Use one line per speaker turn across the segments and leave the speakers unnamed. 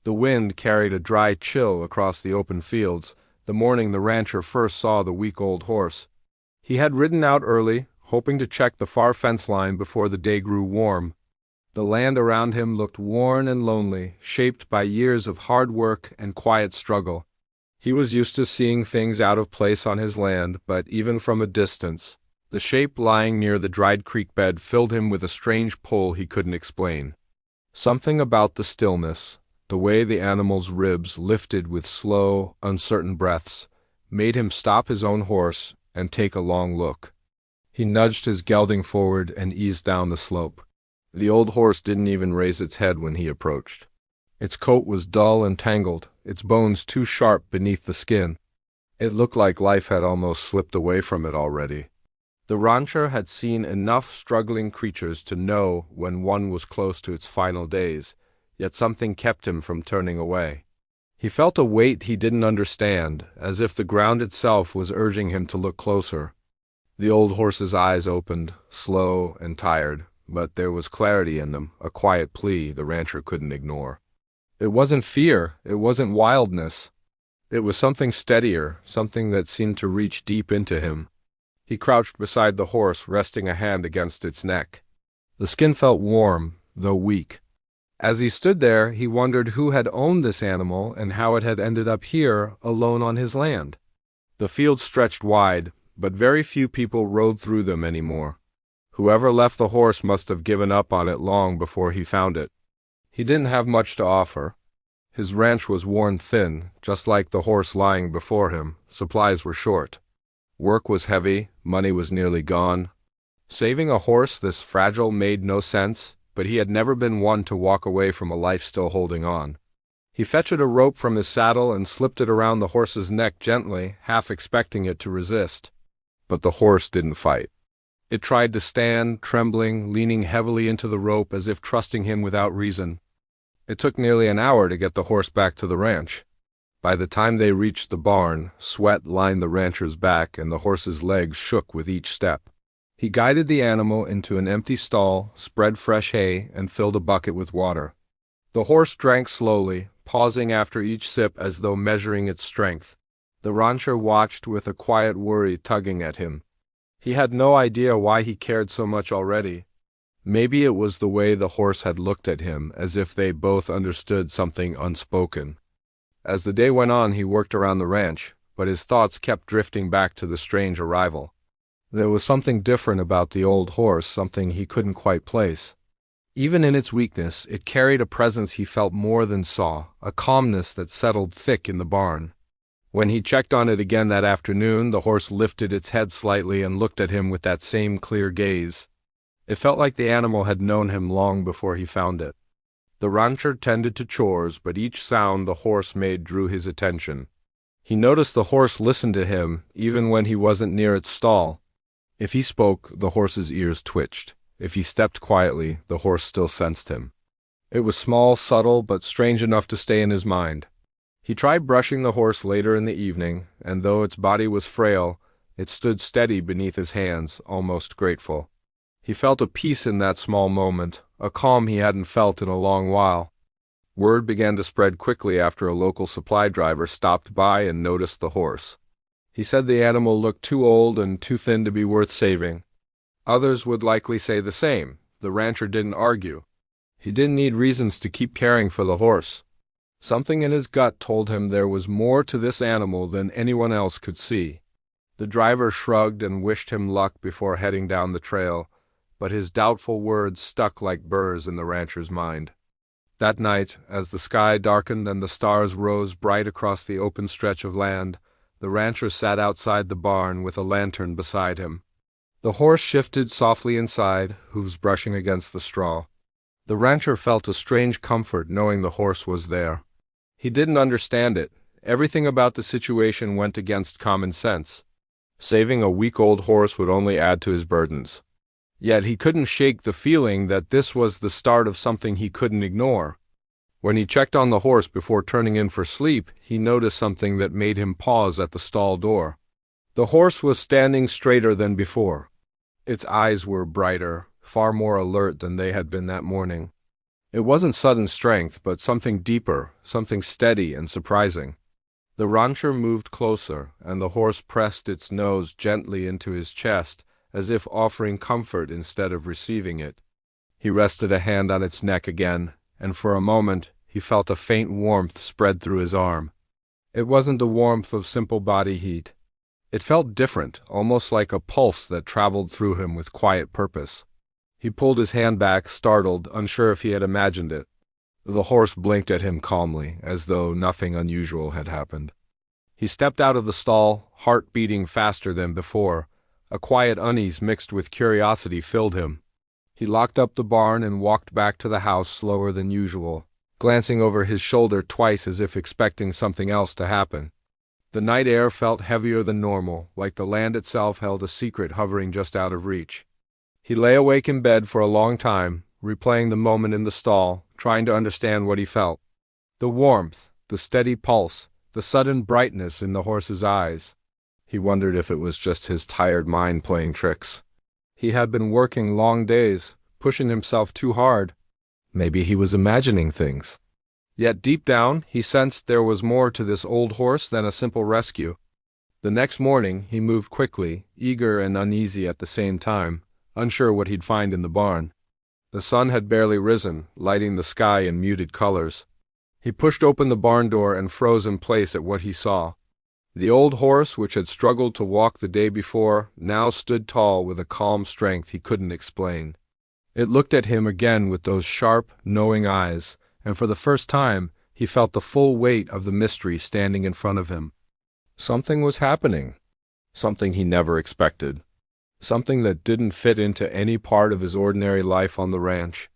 The wind carried a dry chill across the open fields, the morning the rancher first saw the week-old horse. He had ridden out early, hoping to check the far fence line before the day grew warm. The land around him looked worn and lonely, shaped by years of hard work and quiet struggle. He was used to seeing things out of place on his land, but even from a distance, the shape lying near the dried creek bed filled him with a strange pull he couldn't explain. Something about the stillness, the way the animal's ribs lifted with slow, uncertain breaths, made him stop his own horse and take a long look. He nudged his gelding forward and eased down the slope. The old horse didn't even raise its head when he approached. Its coat was dull and tangled, its bones too sharp beneath the skin. It looked like life had almost slipped away from it already. The rancher had seen enough struggling creatures to know when one was close to its final days, yet something kept him from turning away. He felt a weight he didn't understand, as if the ground itself was urging him to look closer. The old horse's eyes opened, slow and tired, but there was clarity in them, a quiet plea the rancher couldn't ignore. It wasn't fear, it wasn't wildness. It was something steadier, something that seemed to reach deep into him. He crouched beside the horse, resting a hand against its neck. The skin felt warm, though weak. As he stood there, he wondered who had owned this animal and how it had ended up here, alone on his land. The fields stretched wide, but very few people rode through them anymore. Whoever left the horse must have given up on it long before he found it. He didn't have much to offer. His ranch was worn thin, just like the horse lying before him. Supplies were short. Work was heavy, money was nearly gone. Saving a horse this fragile made no sense, but he had never been one to walk away from a life still holding on. He fetched a rope from his saddle and slipped it around the horse's neck gently, half expecting it to resist. But the horse didn't fight. It tried to stand, trembling, leaning heavily into the rope as if trusting him without reason. It took nearly an hour to get the horse back to the ranch. By the time they reached the barn, sweat lined the rancher's back and the horse's legs shook with each step. He guided the animal into an empty stall, spread fresh hay, and filled a bucket with water. The horse drank slowly, pausing after each sip as though measuring its strength. The rancher watched with a quiet worry tugging at him. He had no idea why he cared so much already. Maybe it was the way the horse had looked at him, as if they both understood something unspoken. As the day went on, he worked around the ranch, but his thoughts kept drifting back to the strange arrival. There was something different about the old horse, something he couldn't quite place. Even in its weakness, it carried a presence he felt more than saw, a calmness that settled thick in the barn. When he checked on it again that afternoon, the horse lifted its head slightly and looked at him with that same clear gaze. It felt like the animal had known him long before he found it. The rancher tended to chores, but each sound the horse made drew his attention. He noticed the horse listened to him, even when he wasn't near its stall. If he spoke, the horse's ears twitched. If he stepped quietly, the horse still sensed him. It was small, subtle, but strange enough to stay in his mind. He tried brushing the horse later in the evening, and though its body was frail, it stood steady beneath his hands, almost grateful. He felt a peace in that small moment, a calm he hadn't felt in a long while. Word began to spread quickly after a local supply driver stopped by and noticed the horse. He said the animal looked too old and too thin to be worth saving. Others would likely say the same. The rancher didn't argue. He didn't need reasons to keep caring for the horse. Something in his gut told him there was more to this animal than anyone else could see. The driver shrugged and wished him luck before heading down the trail, but his doubtful words stuck like burrs in the rancher's mind. That night, as the sky darkened and the stars rose bright across the open stretch of land, the rancher sat outside the barn with a lantern beside him. The horse shifted softly inside, hooves brushing against the straw. The rancher felt a strange comfort knowing the horse was there. He didn't understand it. Everything about the situation went against common sense. Saving a week-old horse would only add to his burdens. Yet he couldn't shake the feeling that this was the start of something he couldn't ignore. When he checked on the horse before turning in for sleep, he noticed something that made him pause at the stall door. The horse was standing straighter than before. Its eyes were brighter, far more alert than they had been that morning. It wasn't sudden strength, but something deeper, something steady and surprising. The rancher moved closer, and the horse pressed its nose gently into his chest, as if offering comfort instead of receiving it. He rested a hand on its neck again, and for a moment he felt a faint warmth spread through his arm. It wasn't the warmth of simple body heat. It felt different, almost like a pulse that traveled through him with quiet purpose. He pulled his hand back, startled, unsure if he had imagined it. The horse blinked at him calmly, as though nothing unusual had happened. He stepped out of the stall, heart beating faster than before. A quiet unease mixed with curiosity filled him. He locked up the barn and walked back to the house slower than usual, glancing over his shoulder twice as if expecting something else to happen. The night air felt heavier than normal, like the land itself held a secret hovering just out of reach. He lay awake in bed for a long time, replaying the moment in the stall, trying to understand what he felt. The warmth, the steady pulse, the sudden brightness in the horse's eyes. He wondered if it was just his tired mind playing tricks. He had been working long days, pushing himself too hard. Maybe he was imagining things. Yet deep down, he sensed there was more to this old horse than a simple rescue. The next morning, he moved quickly, eager and uneasy at the same time, unsure what he'd find in the barn. The sun had barely risen, lighting the sky in muted colors. He pushed open the barn door and froze in place at what he saw. The old horse, which had struggled to walk the day before, now stood tall with a calm strength he couldn't explain. It looked at him again with those sharp, knowing eyes, and for the first time he felt the full weight of the mystery standing in front of him. Something was happening. Something he never expected. Something that didn't fit into any part of his ordinary life on the ranch.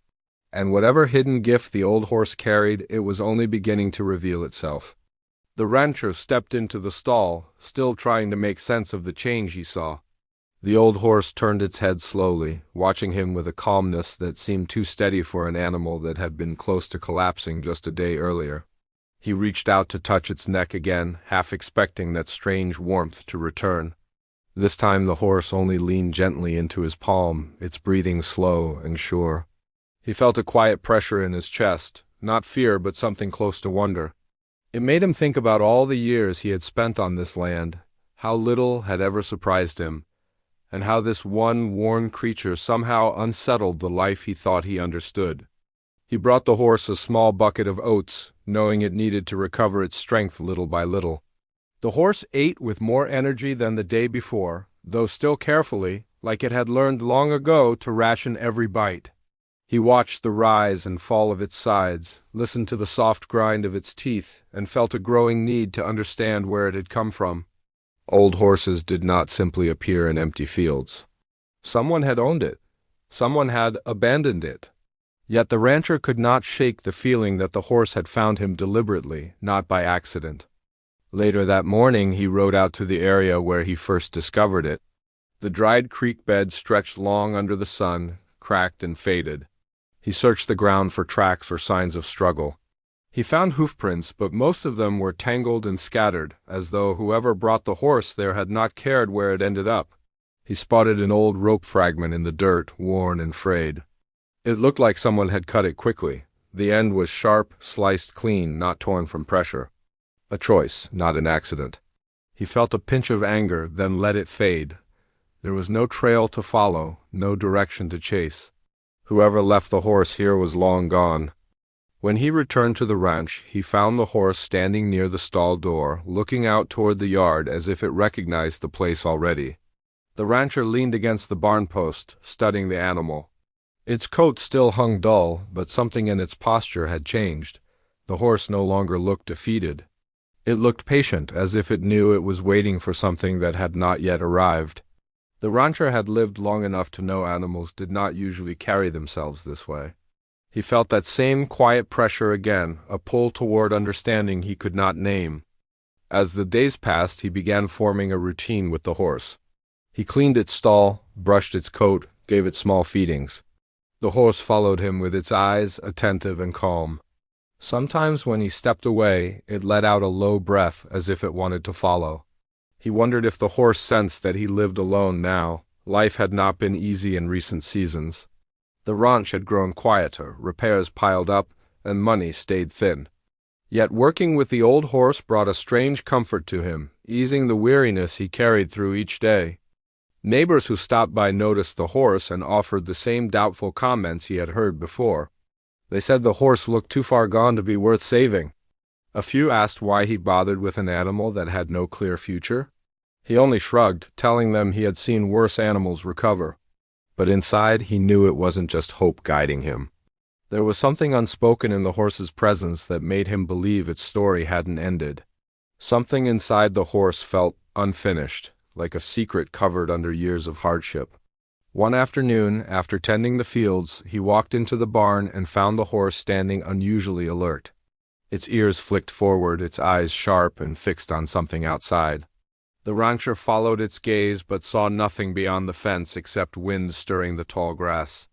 And whatever hidden gift the old horse carried, it was only beginning to reveal itself. The rancher stepped into the stall, still trying to make sense of the change he saw. The old horse turned its head slowly, watching him with a calmness that seemed too steady for an animal that had been close to collapsing just a day earlier. He reached out to touch its neck again, half expecting that strange warmth to return. This time the horse only leaned gently into his palm, its breathing slow and sure. He felt a quiet pressure in his chest, not fear but something close to wonder. It made him think about all the years he had spent on this land, how little had ever surprised him, and how this one worn creature somehow unsettled the life he thought he understood. He brought the horse a small bucket of oats, knowing it needed to recover its strength little by little. The horse ate with more energy than the day before, though still carefully, like it had learned long ago to ration every bite. He watched the rise and fall of its sides, listened to the soft grind of its teeth, and felt a growing need to understand where it had come from. Old horses did not simply appear in empty fields. Someone had owned it. Someone had abandoned it. Yet the rancher could not shake the feeling that the horse had found him deliberately, not by accident. Later that morning he rode out to the area where he first discovered it. The dried creek bed stretched long under the sun, cracked and faded. He searched the ground for tracks or signs of struggle. He found hoofprints, but most of them were tangled and scattered, as though whoever brought the horse there had not cared where it ended up. He spotted an old rope fragment in the dirt, worn and frayed. It looked like someone had cut it quickly. The end was sharp, sliced clean, not torn from pressure. A choice, not an accident. He felt a pinch of anger, then let it fade. There was no trail to follow, no direction to chase. Whoever left the horse here was long gone. When he returned to the ranch, he found the horse standing near the stall door, looking out toward the yard as if it recognized the place already. The rancher leaned against the barn post, studying the animal. Its coat still hung dull, but something in its posture had changed. The horse no longer looked defeated. It looked patient, as if it knew it was waiting for something that had not yet arrived. The rancher had lived long enough to know animals did not usually carry themselves this way. He felt that same quiet pressure again, a pull toward understanding he could not name. As the days passed, he began forming a routine with the horse. He cleaned its stall, brushed its coat, gave it small feedings. The horse followed him with its eyes, attentive and calm. Sometimes when he stepped away, it let out a low breath as if it wanted to follow. He wondered if the horse sensed that he lived alone now. Life had not been easy in recent seasons. The ranch had grown quieter, repairs piled up, and money stayed thin. Yet working with the old horse brought a strange comfort to him, easing the weariness he carried through each day. Neighbors who stopped by noticed the horse and offered the same doubtful comments he had heard before. They said the horse looked too far gone to be worth saving. A few asked why he bothered with an animal that had no clear future. He only shrugged, telling them he had seen worse animals recover. But inside he knew it wasn't just hope guiding him. There was something unspoken in the horse's presence that made him believe its story hadn't ended. Something inside the horse felt unfinished, like a secret covered under years of hardship. One afternoon, after tending the fields, he walked into the barn and found the horse standing unusually alert. Its ears flicked forward, its eyes sharp and fixed on something outside. The rancher followed its gaze but saw nothing beyond the fence except wind stirring the tall grass.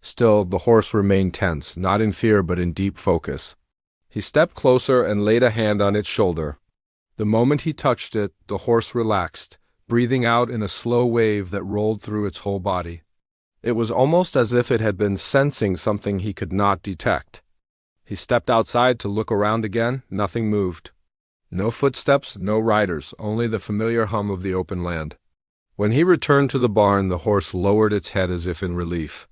Still, the horse remained tense, not in fear but in deep focus. He stepped closer and laid a hand on its shoulder. The moment he touched it, the horse relaxed, breathing out in a slow wave that rolled through its whole body. It was almost as if it had been sensing something he could not detect. He stepped outside to look around again. Nothing moved. No footsteps, no riders, only the familiar hum of the open land. When he returned to the barn, the horse lowered its head as if in relief.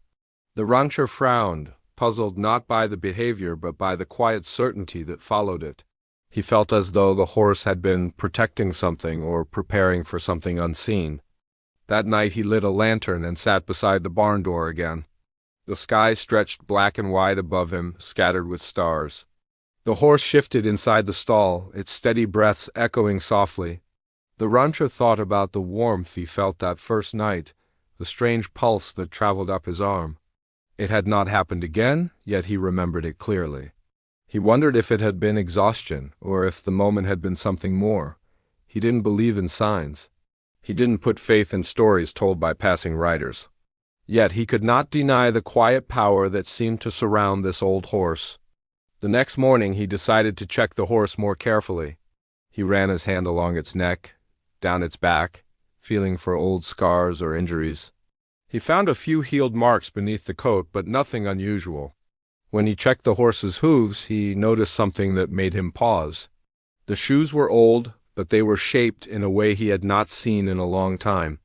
The rancher frowned, puzzled not by the behavior but by the quiet certainty that followed it. He felt as though the horse had been protecting something or preparing for something unseen. That night he lit a lantern and sat beside the barn door again. The sky stretched black and wide above him, scattered with stars. The horse shifted inside the stall, its steady breaths echoing softly. The rancher thought about the warmth he felt that first night, the strange pulse that traveled up his arm. It had not happened again, yet he remembered it clearly. He wondered if it had been exhaustion, or if the moment had been something more. He didn't believe in signs. He didn't put faith in stories told by passing riders. Yet he could not deny the quiet power that seemed to surround this old horse. The next morning he decided to check the horse more carefully. He ran his hand along its neck, down its back, feeling for old scars or injuries. He found a few healed marks beneath the coat, but nothing unusual. When he checked the horse's hooves, he noticed something that made him pause. The shoes were old, but they were shaped in a way he had not seen in a long time.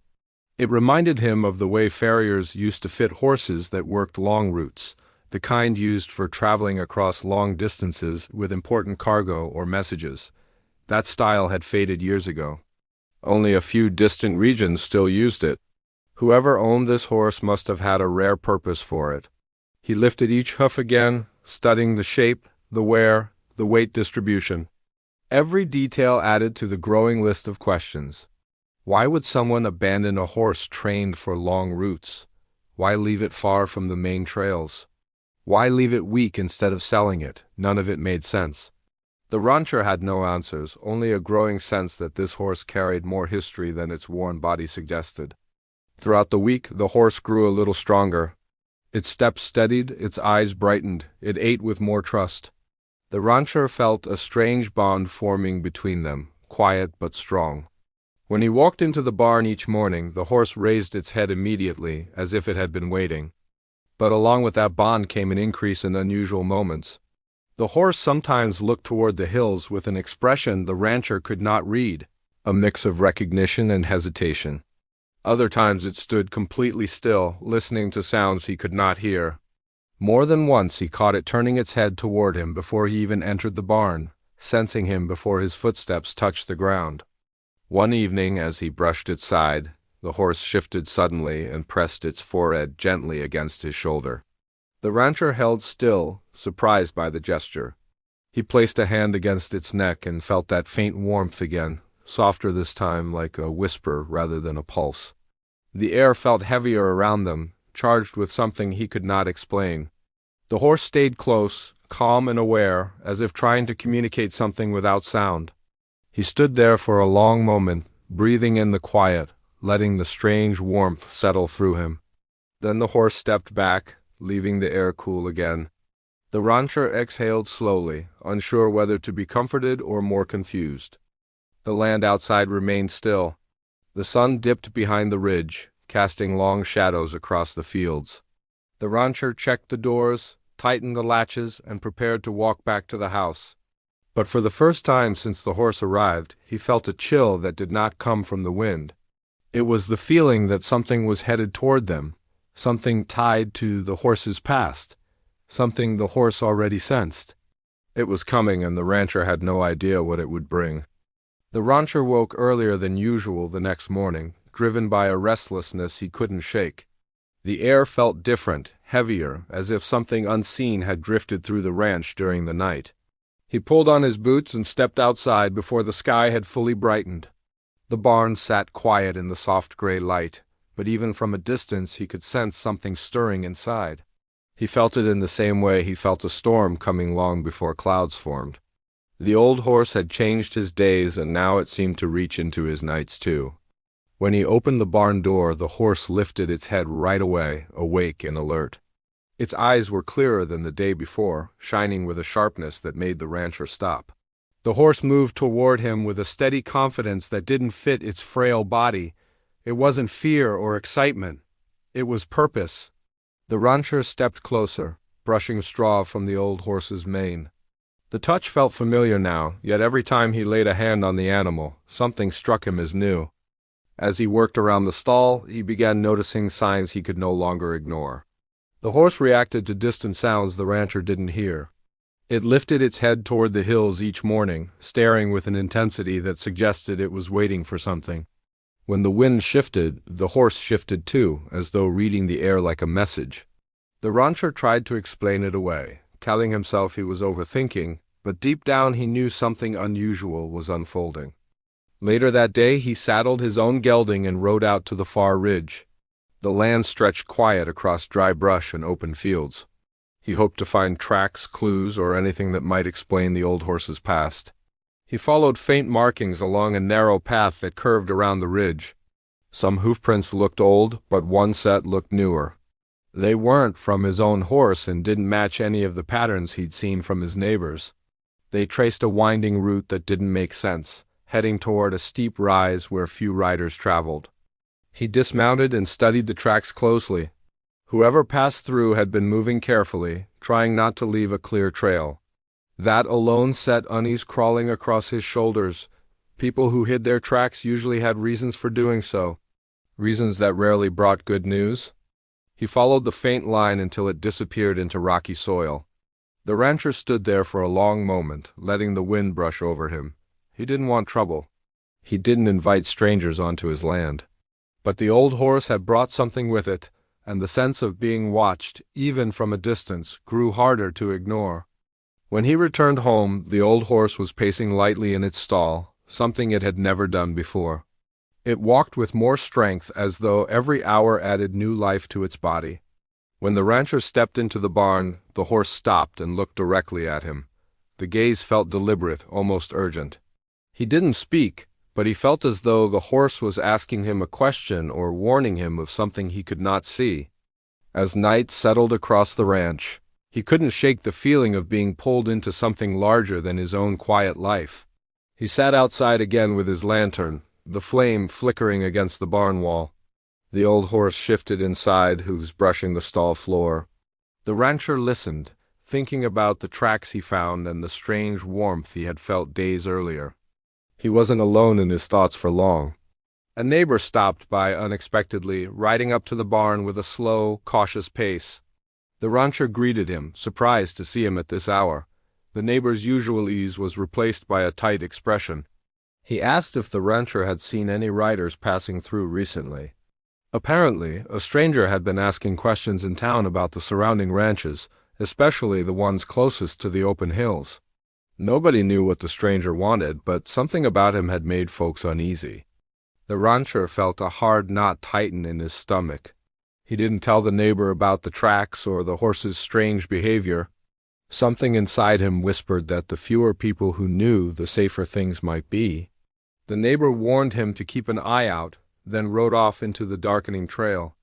It reminded him of the way farriers used to fit horses that worked long routes, the kind used for traveling across long distances with important cargo or messages. That style had faded years ago. Only a few distant regions still used it. Whoever owned this horse must have had a rare purpose for it. He lifted each hoof again, studying the shape, the wear, the weight distribution. Every detail added to the growing list of questions. Why would someone abandon a horse trained for long routes? Why leave it far from the main trails? Why leave it weak instead of selling it? None of it made sense. The rancher had no answers, only a growing sense that this horse carried more history than its worn body suggested. Throughout the week, the horse grew a little stronger. Its steps steadied, its eyes brightened, it ate with more trust. The rancher felt a strange bond forming between them, quiet but strong. When he walked into the barn each morning, the horse raised its head immediately, as if it had been waiting. But along with that bond came an increase in unusual moments. The horse sometimes looked toward the hills with an expression the rancher could not read, a mix of recognition and hesitation. Other times it stood completely still, listening to sounds he could not hear. More than once he caught it turning its head toward him before he even entered the barn, sensing him before his footsteps touched the ground. One evening, as he brushed its side, the horse shifted suddenly and pressed its forehead gently against his shoulder. The rancher held still, surprised by the gesture. He placed a hand against its neck and felt that faint warmth again, softer this time, like a whisper rather than a pulse. The air felt heavier around them, charged with something he could not explain. The horse stayed close, calm and aware, as if trying to communicate something without sound. He stood there for a long moment, breathing in the quiet, letting the strange warmth settle through him. Then the horse stepped back, leaving the air cool again. The rancher exhaled slowly, unsure whether to be comforted or more confused. The land outside remained still. The sun dipped behind the ridge, casting long shadows across the fields. The rancher checked the doors, tightened the latches, and prepared to walk back to the house. But for the first time since the horse arrived, he felt a chill that did not come from the wind. It was the feeling that something was headed toward them, something tied to the horse's past, something the horse already sensed. It was coming, and the rancher had no idea what it would bring. The rancher woke earlier than usual the next morning, driven by a restlessness he couldn't shake. The air felt different, heavier, as if something unseen had drifted through the ranch during the night. He pulled on his boots and stepped outside before the sky had fully brightened. The barn sat quiet in the soft gray light, but even from a distance he could sense something stirring inside. He felt it in the same way he felt a storm coming long before clouds formed. The old horse had changed his days, and now it seemed to reach into his nights too. When he opened the barn door, the horse lifted its head right away, awake and alert. Its eyes were clearer than the day before, shining with a sharpness that made the rancher stop. The horse moved toward him with a steady confidence that didn't fit its frail body. It wasn't fear or excitement. It was purpose. The rancher stepped closer, brushing straw from the old horse's mane. The touch felt familiar now, yet every time he laid a hand on the animal, something struck him as new. As he worked around the stall, he began noticing signs he could no longer ignore. The horse reacted to distant sounds the rancher didn't hear. It lifted its head toward the hills each morning, staring with an intensity that suggested it was waiting for something. When the wind shifted, the horse shifted too, as though reading the air like a message. The rancher tried to explain it away, telling himself he was overthinking, but deep down he knew something unusual was unfolding. Later that day he saddled his own gelding and rode out to the far ridge. The land stretched quiet across dry brush and open fields. He hoped to find tracks, clues, or anything that might explain the old horse's past. He followed faint markings along a narrow path that curved around the ridge. Some hoofprints looked old, but one set looked newer. They weren't from his own horse and didn't match any of the patterns he'd seen from his neighbors. They traced a winding route that didn't make sense, heading toward a steep rise where few riders traveled. He dismounted and studied the tracks closely. Whoever passed through had been moving carefully, trying not to leave a clear trail. That alone set unease crawling across his shoulders. People who hid their tracks usually had reasons for doing so, reasons that rarely brought good news. He followed the faint line until it disappeared into rocky soil. The rancher stood there for a long moment, letting the wind brush over him. He didn't want trouble. He didn't invite strangers onto his land. But the old horse had brought something with it, and the sense of being watched, even from a distance, grew harder to ignore. When he returned home, the old horse was pacing lightly in its stall, something it had never done before. It walked with more strength, as though every hour added new life to its body. When the rancher stepped into the barn, the horse stopped and looked directly at him. The gaze felt deliberate, almost urgent. He didn't speak, but he felt as though the horse was asking him a question or warning him of something he could not see. As night settled across the ranch, he couldn't shake the feeling of being pulled into something larger than his own quiet life. He sat outside again with his lantern, the flame flickering against the barn wall. The old horse shifted inside, hooves brushing the stall floor. The rancher listened, thinking about the tracks he found and the strange warmth he had felt days earlier. He wasn't alone in his thoughts for long. A neighbor stopped by unexpectedly, riding up to the barn with a slow, cautious pace. The rancher greeted him, surprised to see him at this hour. The neighbor's usual ease was replaced by a tight expression. He asked if the rancher had seen any riders passing through recently. Apparently, a stranger had been asking questions in town about the surrounding ranches, especially the ones closest to the open hills. Nobody knew what the stranger wanted, but something about him had made folks uneasy. The rancher felt a hard knot tighten in his stomach. He didn't tell the neighbor about the tracks or the horse's strange behavior. Something inside him whispered that the fewer people who knew, the safer things might be. The neighbor warned him to keep an eye out, then rode off into the darkening trail.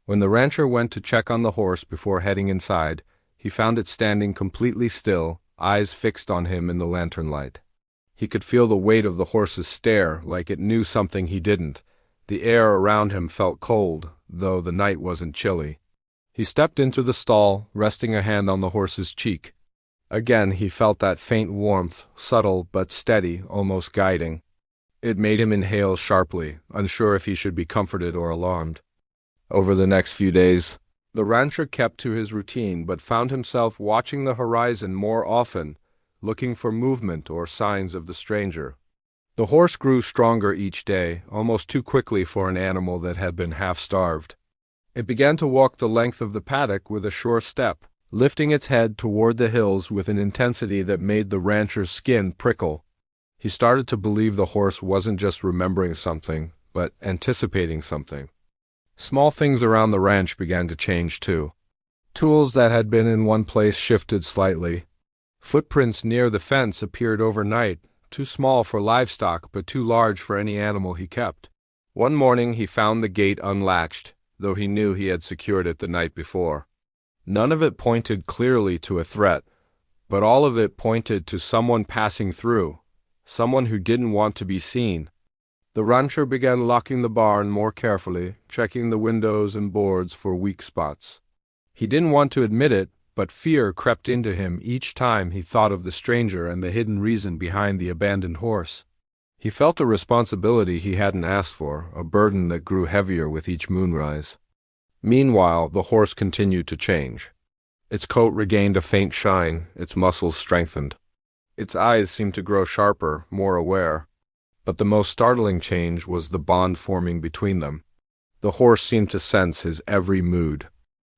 When the rancher went to check on the horse before heading inside, he found it standing completely still, eyes fixed on him in the lantern light. He could feel the weight of the horse's stare, like it knew something he didn't. The air around him felt cold, though the night wasn't chilly. He stepped into the stall, resting a hand on the horse's cheek. Again he felt that faint warmth, subtle but steady, almost guiding. It made him inhale sharply, unsure if he should be comforted or alarmed. Over the next few days, the rancher kept to his routine but found himself watching the horizon more often, looking for movement or signs of the stranger. The horse grew stronger each day, almost too quickly for an animal that had been half-starved. It began to walk the length of the paddock with a sure step, lifting its head toward the hills with an intensity that made the rancher's skin prickle. He started to believe the horse wasn't just remembering something, but anticipating something. Small things around the ranch began to change too. Tools that had been in one place shifted slightly. Footprints near the fence appeared overnight, too small for livestock but too large for any animal he kept. One morning he found the gate unlatched, though he knew he had secured it the night before. None of it pointed clearly to a threat, but all of it pointed to someone passing through, someone who didn't want to be seen. The rancher began locking the barn more carefully, checking the windows and boards for weak spots. He didn't want to admit it, but fear crept into him each time he thought of the stranger and the hidden reason behind the abandoned horse. He felt a responsibility he hadn't asked for, a burden that grew heavier with each moonrise. Meanwhile, the horse continued to change. Its coat regained a faint shine, its muscles strengthened. Its eyes seemed to grow sharper, more aware. But the most startling change was the bond forming between them. The horse seemed to sense his every mood.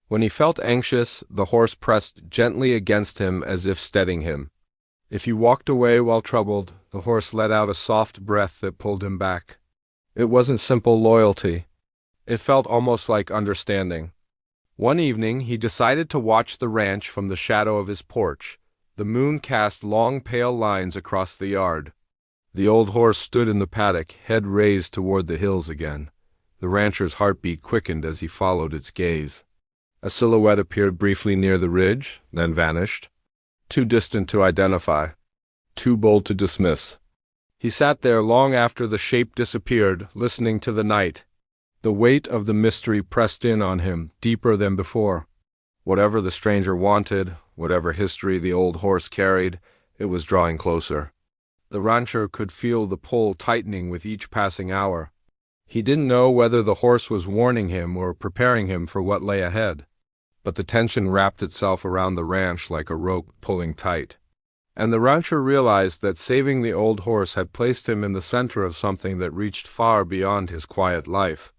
When he felt anxious, the horse pressed gently against him as if steadying him. If he walked away while troubled, the horse let out a soft breath that pulled him back. It wasn't simple loyalty. It felt almost like understanding. One evening, he decided to watch the ranch from the shadow of his porch. The moon cast long pale lines across the yard. The old horse stood in the paddock, head raised toward the hills again. The rancher's heartbeat quickened as he followed its gaze. A silhouette appeared briefly near the ridge, then vanished. Too distant to identify. Too bold to dismiss. He sat there long after the shape disappeared, listening to the night. The weight of the mystery pressed in on him, deeper than before. Whatever the stranger wanted, whatever history the old horse carried, it was drawing closer. The rancher could feel the pull tightening with each passing hour. He didn't know whether the horse was warning him or preparing him for what lay ahead. But the tension wrapped itself around the ranch like a rope pulling tight. And the rancher realized that saving the old horse had placed him in the center of something that reached far beyond his quiet life.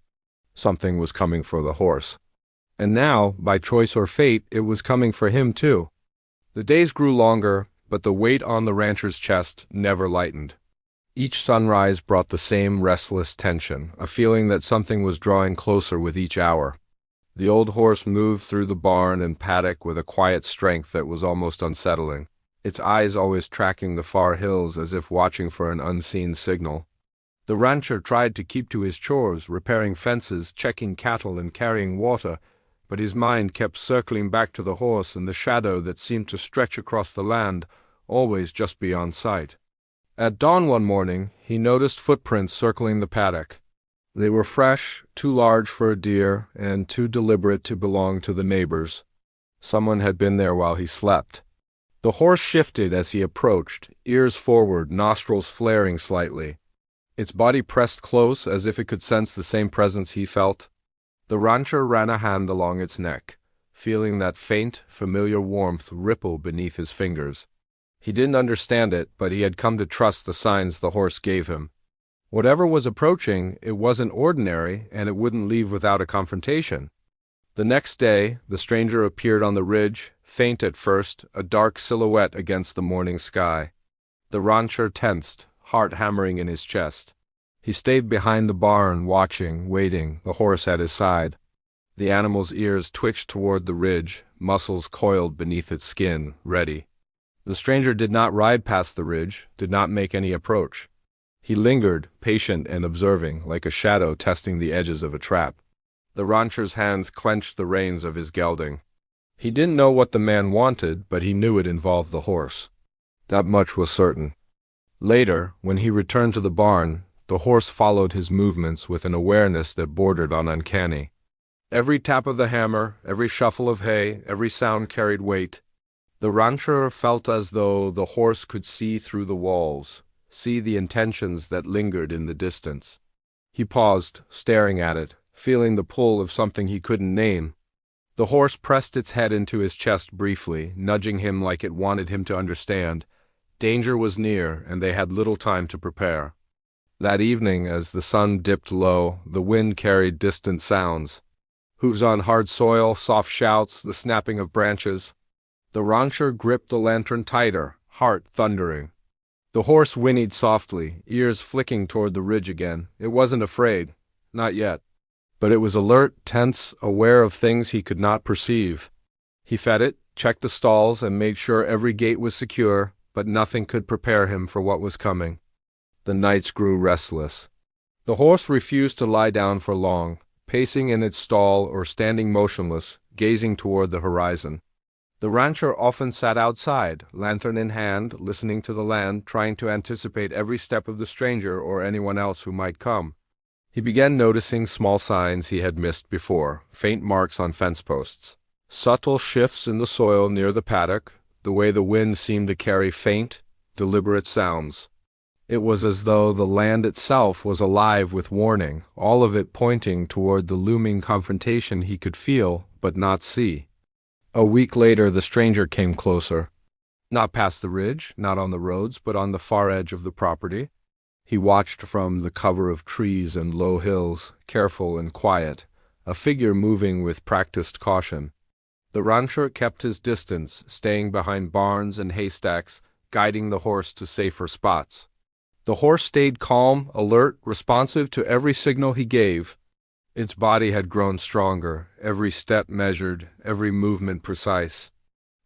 Something was coming for the horse. And now, by choice or fate, it was coming for him too. The days grew longer, but the weight on the rancher's chest never lightened. Each sunrise brought the same restless tension, a feeling that something was drawing closer with each hour. The old horse moved through the barn and paddock with a quiet strength that was almost unsettling, its eyes always tracking the far hills as if watching for an unseen signal. The rancher tried to keep to his chores, repairing fences, checking cattle, and carrying water, but his mind kept circling back to the horse and the shadow that seemed to stretch across the land, always just beyond sight. At dawn one morning, he noticed footprints circling the paddock. They were fresh, too large for a deer, and too deliberate to belong to the neighbors. Someone had been there while he slept. The horse shifted as he approached, ears forward, nostrils flaring slightly. Its body pressed close as if it could sense the same presence he felt. The rancher ran a hand along its neck, feeling that faint, familiar warmth ripple beneath his fingers. He didn't understand it, but he had come to trust the signs the horse gave him. Whatever was approaching, it wasn't ordinary, and it wouldn't leave without a confrontation. The next day, the stranger appeared on the ridge, faint at first, a dark silhouette against the morning sky. The rancher tensed, heart hammering in his chest. He stayed behind the barn, watching, waiting, the horse at his side. The animal's ears twitched toward the ridge, muscles coiled beneath its skin, ready. The stranger did not ride past the ridge, did not make any approach. He lingered, patient and observing, like a shadow testing the edges of a trap. The rancher's hands clenched the reins of his gelding. He didn't know what the man wanted, but he knew it involved the horse. That much was certain. Later, when he returned to the barn, the horse followed his movements with an awareness that bordered on uncanny. Every tap of the hammer, every shuffle of hay, every sound carried weight. The rancher felt as though the horse could see through the walls, see the intentions that lingered in the distance. He paused, staring at it, feeling the pull of something he couldn't name. The horse pressed its head into his chest briefly, nudging him like it wanted him to understand. Danger was near, and they had little time to prepare. That evening, as the sun dipped low, the wind carried distant sounds. Hooves on hard soil, soft shouts, the snapping of branches. The rancher gripped the lantern tighter, heart thundering. The horse whinnied softly, ears flicking toward the ridge again. It wasn't afraid. Not yet. But it was alert, tense, aware of things he could not perceive. He fed it, checked the stalls, and made sure every gate was secure, but nothing could prepare him for what was coming. The nights grew restless. The horse refused to lie down for long, pacing in its stall or standing motionless, gazing toward the horizon. The rancher often sat outside, lantern in hand, listening to the land, trying to anticipate every step of the stranger or anyone else who might come. He began noticing small signs he had missed before, faint marks on fence posts, subtle shifts in the soil near the paddock, the way the wind seemed to carry faint, deliberate sounds. It was as though the land itself was alive with warning, all of it pointing toward the looming confrontation he could feel but not see. A week later the stranger came closer. Not past the ridge, not on the roads, but on the far edge of the property. He watched from the cover of trees and low hills, careful and quiet, a figure moving with practiced caution. The rancher kept his distance, staying behind barns and haystacks, guiding the horse to safer spots. The horse stayed calm, alert, responsive to every signal he gave. Its body had grown stronger, every step measured, every movement precise.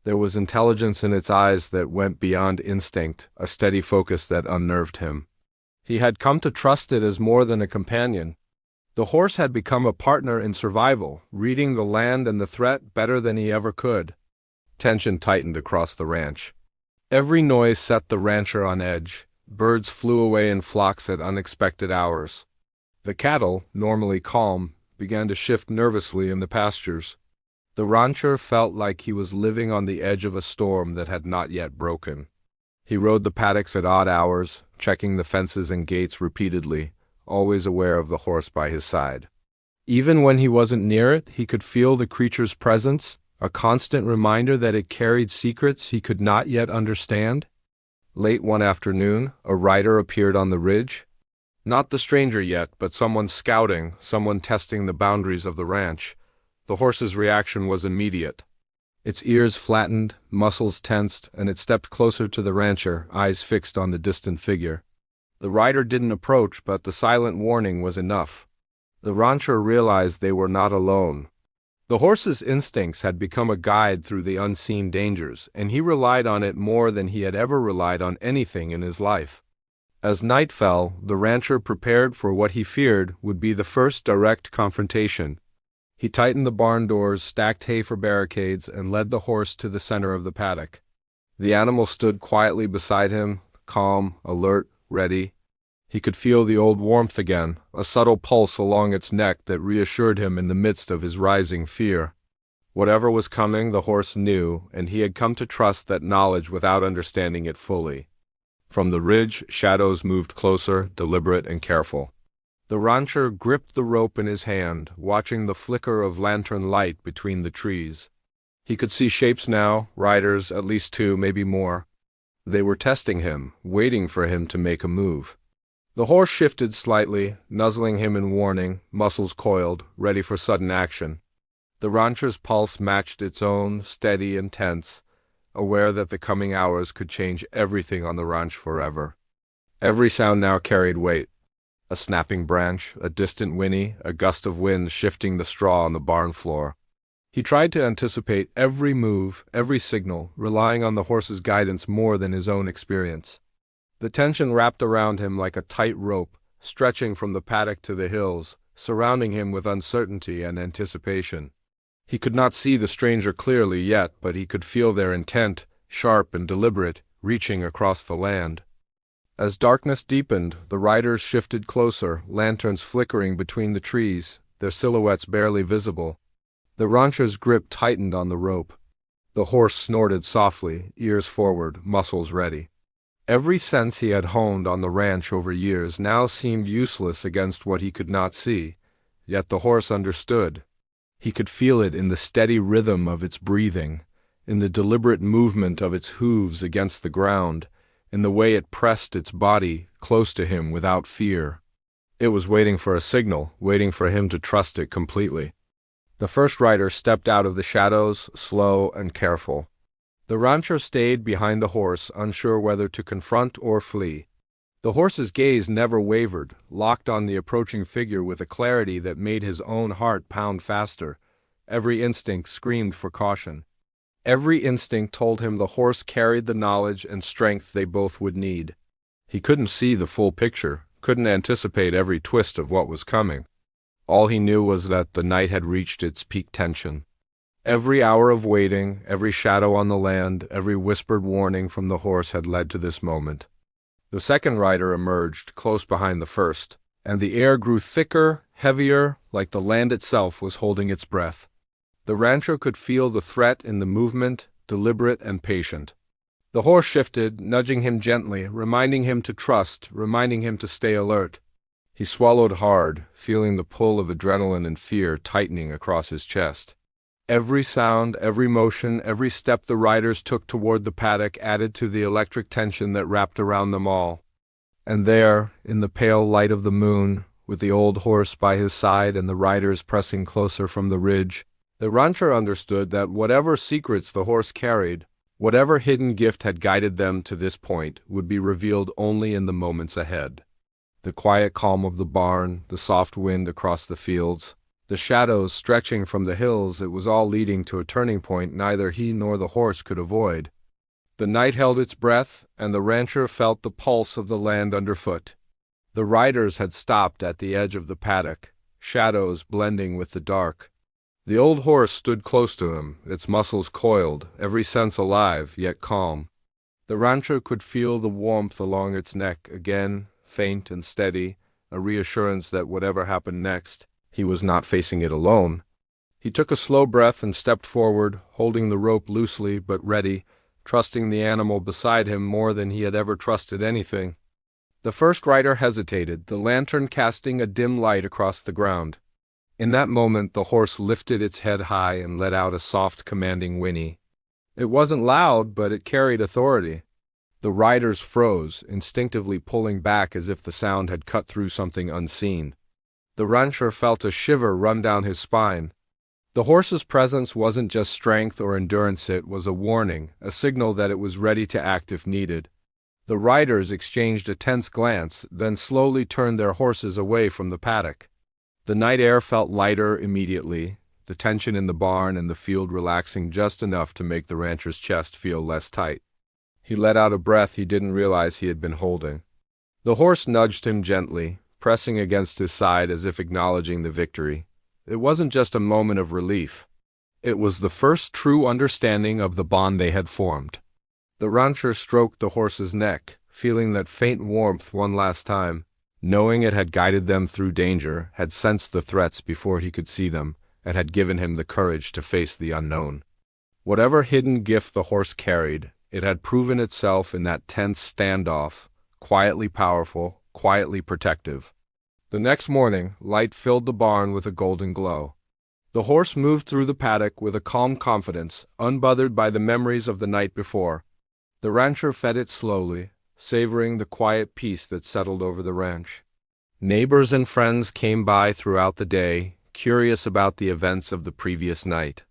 There was intelligence in its eyes that went beyond instinct, a steady focus that unnerved him. He had come to trust it as more than a companion. The horse had become a partner in survival, reading the land and the threat better than he ever could. Tension tightened across the ranch. Every noise set the rancher on edge. Birds flew away in flocks at unexpected hours. The cattle, normally calm, began to shift nervously in the pastures. The rancher felt like he was living on the edge of a storm that had not yet broken. He rode the paddocks at odd hours, checking the fences and gates repeatedly, always aware of the horse by his side. Even when he wasn't near it, he could feel the creature's presence, a constant reminder that it carried secrets he could not yet understand. Late one afternoon, a rider appeared on the ridge. Not the stranger yet, but someone scouting, someone testing the boundaries of the ranch. The horse's reaction was immediate. Its ears flattened, muscles tensed, and it stepped closer to the rancher, eyes fixed on the distant figure. The rider didn't approach, but the silent warning was enough. The rancher realized they were not alone. The horse's instincts had become a guide through the unseen dangers, and he relied on it more than he had ever relied on anything in his life. As night fell, the rancher prepared for what he feared would be the first direct confrontation. He tightened the barn doors, stacked hay for barricades, and led the horse to the center of the paddock. The animal stood quietly beside him, calm, alert, ready. He could feel the old warmth again, a subtle pulse along its neck that reassured him in the midst of his rising fear. Whatever was coming, the horse knew, and he had come to trust that knowledge without understanding it fully. From the ridge, shadows moved closer, deliberate and careful. The rancher gripped the rope in his hand, watching the flicker of lantern light between the trees. He could see shapes now, riders, at least two, maybe more. They were testing him, waiting for him to make a move. The horse shifted slightly, nuzzling him in warning, muscles coiled, ready for sudden action. The rancher's pulse matched its own, steady and tense, aware that the coming hours could change everything on the ranch forever. Every sound now carried weight. A snapping branch, a distant whinny, a gust of wind shifting the straw on the barn floor. He tried to anticipate every move, every signal, relying on the horse's guidance more than his own experience. The tension wrapped around him like a tight rope, stretching from the paddock to the hills, surrounding him with uncertainty and anticipation. He could not see the stranger clearly yet, but he could feel their intent, sharp and deliberate, reaching across the land. As darkness deepened, the riders shifted closer, lanterns flickering between the trees, their silhouettes barely visible. The rancher's grip tightened on the rope. The horse snorted softly, ears forward, muscles ready. Every sense he had honed on the ranch over years now seemed useless against what he could not see, yet the horse understood. He could feel it in the steady rhythm of its breathing, in the deliberate movement of its hooves against the ground, in the way it pressed its body close to him without fear. It was waiting for a signal, waiting for him to trust it completely. The first rider stepped out of the shadows, slow and careful. The rancher stayed behind the horse, unsure whether to confront or flee. The horse's gaze never wavered, locked on the approaching figure with a clarity that made his own heart pound faster. Every instinct screamed for caution. Every instinct told him the horse carried the knowledge and strength they both would need. He couldn't see the full picture, couldn't anticipate every twist of what was coming. All he knew was that the night had reached its peak tension. Every hour of waiting, every shadow on the land, every whispered warning from the horse had led to this moment. The second rider emerged, close behind the first, and the air grew thicker, heavier, like the land itself was holding its breath. The rancher could feel the threat in the movement, deliberate and patient. The horse shifted, nudging him gently, reminding him to trust, reminding him to stay alert. He swallowed hard, feeling the pull of adrenaline and fear tightening across his chest. Every sound, every motion, every step the riders took toward the paddock added to the electric tension that wrapped around them all. And there, in the pale light of the moon, with the old horse by his side and the riders pressing closer from the ridge, the rancher understood that whatever secrets the horse carried, whatever hidden gift had guided them to this point, would be revealed only in the moments ahead. The quiet calm of the barn, the soft wind across the fields, the shadows stretching from the hills, it was all leading to a turning point neither he nor the horse could avoid. The night held its breath, and the rancher felt the pulse of the land underfoot. The riders had stopped at the edge of the paddock, shadows blending with the dark. The old horse stood close to him, its muscles coiled, every sense alive, yet calm. The rancher could feel the warmth along its neck again, faint and steady, a reassurance that whatever happened next, he was not facing it alone. He took a slow breath and stepped forward, holding the rope loosely but ready, trusting the animal beside him more than he had ever trusted anything. The first rider hesitated, the lantern casting a dim light across the ground. In that moment the horse lifted its head high and let out a soft, commanding whinny. It wasn't loud, but it carried authority. The riders froze, instinctively pulling back as if the sound had cut through something unseen. The rancher felt a shiver run down his spine. The horse's presence wasn't just strength or endurance, it was a warning, a signal that it was ready to act if needed. The riders exchanged a tense glance, then slowly turned their horses away from the paddock. The night air felt lighter immediately, the tension in the barn and the field relaxing just enough to make the rancher's chest feel less tight. He let out a breath he didn't realize he had been holding. The horse nudged him gently, pressing against his side as if acknowledging the victory. It wasn't just a moment of relief. It was the first true understanding of the bond they had formed. The rancher stroked the horse's neck, feeling that faint warmth one last time, knowing it had guided them through danger, had sensed the threats before he could see them, and had given him the courage to face the unknown. Whatever hidden gift the horse carried, it had proven itself in that tense standoff, quietly powerful, quietly protective. The next morning, light filled the barn with a golden glow. The horse moved through the paddock with a calm confidence, unbothered by the memories of the night before. The rancher fed it slowly, savoring the quiet peace that settled over the ranch. Neighbors and friends came by throughout the day, curious about the events of the previous night.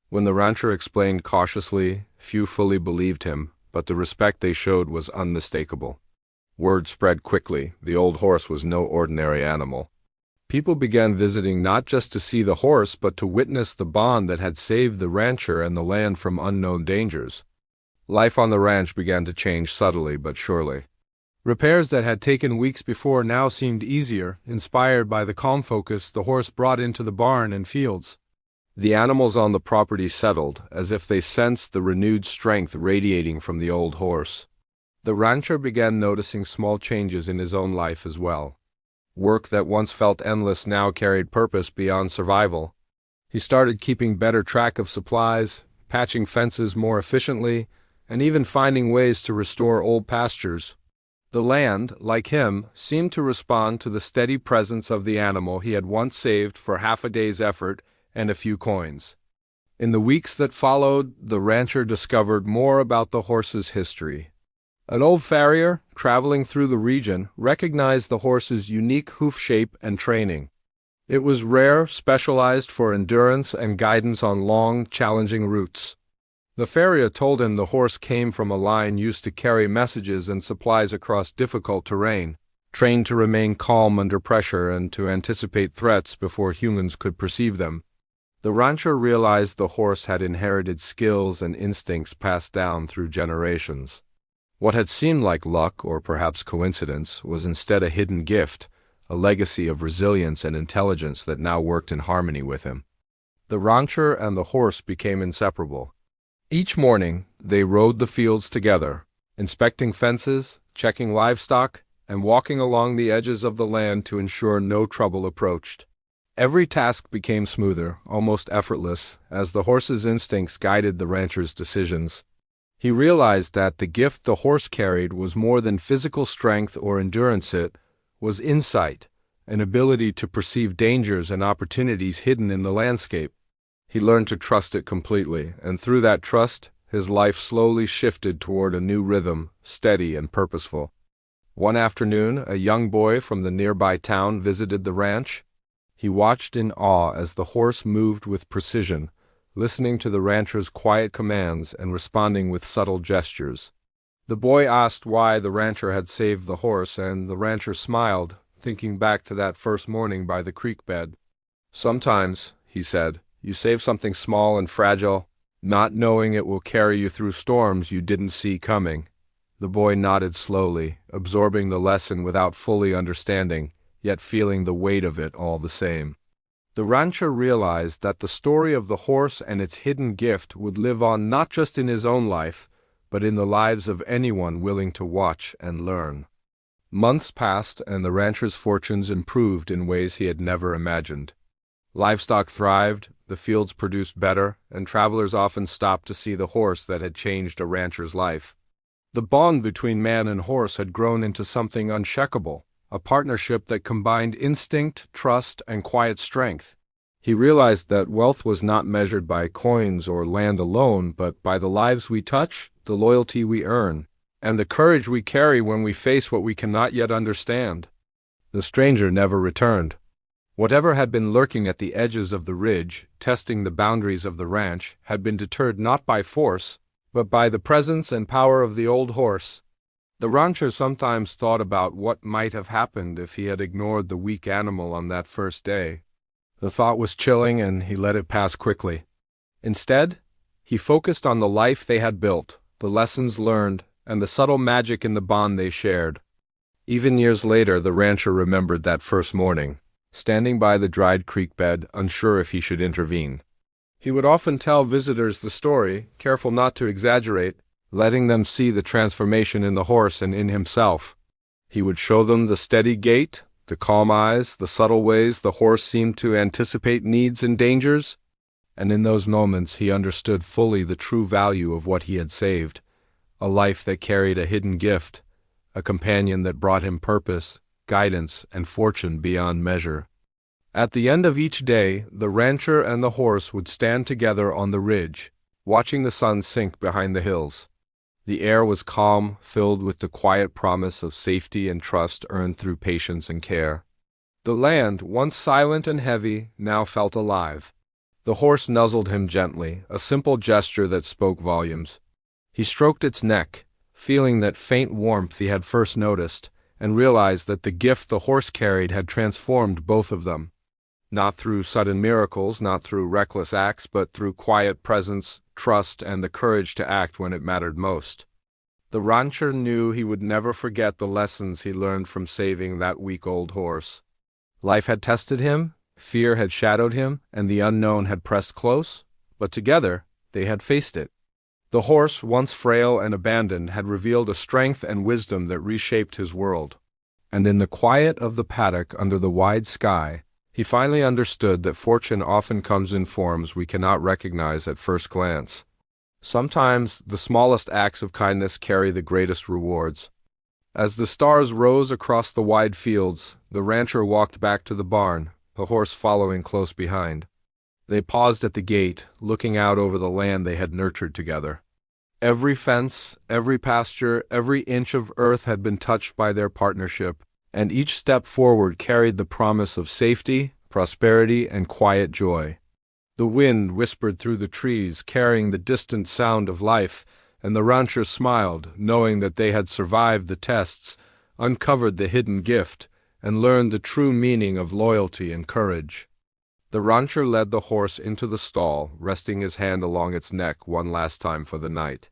When the rancher explained cautiously, few fully believed him, but the respect they showed was unmistakable. Word spread quickly, the old horse was no ordinary animal. People began visiting not just to see the horse, but to witness the bond that had saved the rancher and the land from unknown dangers. Life on the ranch began to change subtly but surely. Repairs that had taken weeks before now seemed easier, inspired by the calm focus the horse brought into the barn and fields. The animals on the property settled, as if they sensed the renewed strength radiating from the old horse. The rancher began noticing small changes in his own life as well. Work that once felt endless now carried purpose beyond survival. He started keeping better track of supplies, patching fences more efficiently, and even finding ways to restore old pastures. The land, like him, seemed to respond to the steady presence of the animal he had once saved for half a day's effort and a few coins. In the weeks that followed, the rancher discovered more about the horse's history. An old farrier, traveling through the region, recognized the horse's unique hoof shape and training. It was rare, specialized for endurance and guidance on long, challenging routes. The farrier told him the horse came from a line used to carry messages and supplies across difficult terrain, trained to remain calm under pressure and to anticipate threats before humans could perceive them. The rancher realized the horse had inherited skills and instincts passed down through generations. What had seemed like luck or perhaps coincidence was instead a hidden gift, a legacy of resilience and intelligence that now worked in harmony with him. The rancher and the horse became inseparable. Each morning, they rode the fields together, inspecting fences, checking livestock, and walking along the edges of the land to ensure no trouble approached. Every task became smoother, almost effortless, as the horse's instincts guided the rancher's decisions. He realized that the gift the horse carried was more than physical strength or endurance. It was insight, an ability to perceive dangers and opportunities hidden in the landscape. He learned to trust it completely, and through that trust, his life slowly shifted toward a new rhythm, steady and purposeful. One afternoon, a young boy from the nearby town visited the ranch. He watched in awe as the horse moved with precision, listening to the rancher's quiet commands and responding with subtle gestures. The boy asked why the rancher had saved the horse, and the rancher smiled, thinking back to that first morning by the creek bed. "Sometimes," he said, "you save something small and fragile, not knowing it will carry you through storms you didn't see coming." The boy nodded slowly, absorbing the lesson without fully understanding, yet feeling the weight of it all the same. The rancher realized that the story of the horse and its hidden gift would live on not just in his own life, but in the lives of anyone willing to watch and learn. Months passed, and the rancher's fortunes improved in ways he had never imagined. Livestock thrived, the fields produced better, and travelers often stopped to see the horse that had changed a rancher's life. The bond between man and horse had grown into something unshakable, a partnership that combined instinct, trust, and quiet strength. He realized that wealth was not measured by coins or land alone, but by the lives we touch, the loyalty we earn, and the courage we carry when we face what we cannot yet understand. The stranger never returned. Whatever had been lurking at the edges of the ridge, testing the boundaries of the ranch, had been deterred not by force, but by the presence and power of the old horse. The rancher sometimes thought about what might have happened if he had ignored the weak animal on that first day. The thought was chilling, and he let it pass quickly. Instead, he focused on the life they had built, the lessons learned, and the subtle magic in the bond they shared. Even years later, the rancher remembered that first morning, standing by the dried creek bed, unsure if he should intervene. He would often tell visitors the story, careful not to exaggerate, letting them see the transformation in the horse and in himself. He would show them the steady gait, the calm eyes, the subtle ways the horse seemed to anticipate needs and dangers, and in those moments he understood fully the true value of what he had saved, a life that carried a hidden gift, a companion that brought him purpose, guidance, and fortune beyond measure. At the end of each day, the rancher and the horse would stand together on the ridge, watching the sun sink behind the hills. The air was calm, filled with the quiet promise of safety and trust earned through patience and care. The land, once silent and heavy, now felt alive. The horse nuzzled him gently, a simple gesture that spoke volumes. He stroked its neck, feeling that faint warmth he had first noticed, and realized that the gift the horse carried had transformed both of them. Not through sudden miracles, not through reckless acts, but through quiet presence, trust, and the courage to act when it mattered most. The rancher knew he would never forget the lessons he learned from saving that week-old horse. Life had tested him, fear had shadowed him, and the unknown had pressed close, but together they had faced it. The horse, once frail and abandoned, had revealed a strength and wisdom that reshaped his world. And in the quiet of the paddock under the wide sky, he finally understood that fortune often comes in forms we cannot recognize at first glance. Sometimes the smallest acts of kindness carry the greatest rewards. As the stars rose across the wide fields, the rancher walked back to the barn, the horse following close behind. They paused at the gate, looking out over the land they had nurtured together. Every fence, every pasture, every inch of earth had been touched by their partnership, and each step forward carried the promise of safety, prosperity, and quiet joy. The wind whispered through the trees, carrying the distant sound of life, and the rancher smiled, knowing that they had survived the tests, uncovered the hidden gift, and learned the true meaning of loyalty and courage. The rancher led the horse into the stall, resting his hand along its neck one last time for the night.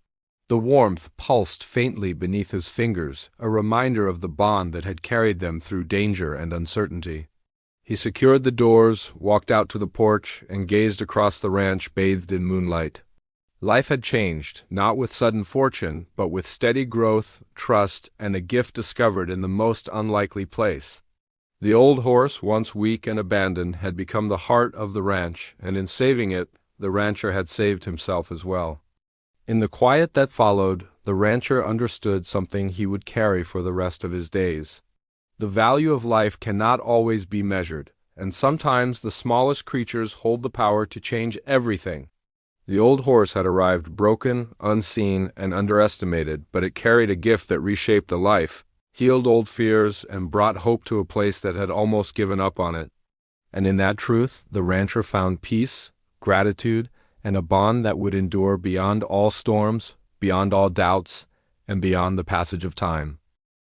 The warmth pulsed faintly beneath his fingers, a reminder of the bond that had carried them through danger and uncertainty. He secured the doors, walked out to the porch, and gazed across the ranch bathed in moonlight. Life had changed, not with sudden fortune, but with steady growth, trust, and a gift discovered in the most unlikely place. The old horse, once weak and abandoned, had become the heart of the ranch, and in saving it, the rancher had saved himself as well. In the quiet that followed, the rancher understood something he would carry for the rest of his days. The value of life cannot always be measured, and sometimes the smallest creatures hold the power to change everything. The old horse had arrived broken, unseen, and underestimated, but it carried a gift that reshaped a life, healed old fears, and brought hope to a place that had almost given up on it. And in that truth, the rancher found peace, gratitude, and a bond that would endure beyond all storms, beyond all doubts, and beyond the passage of time.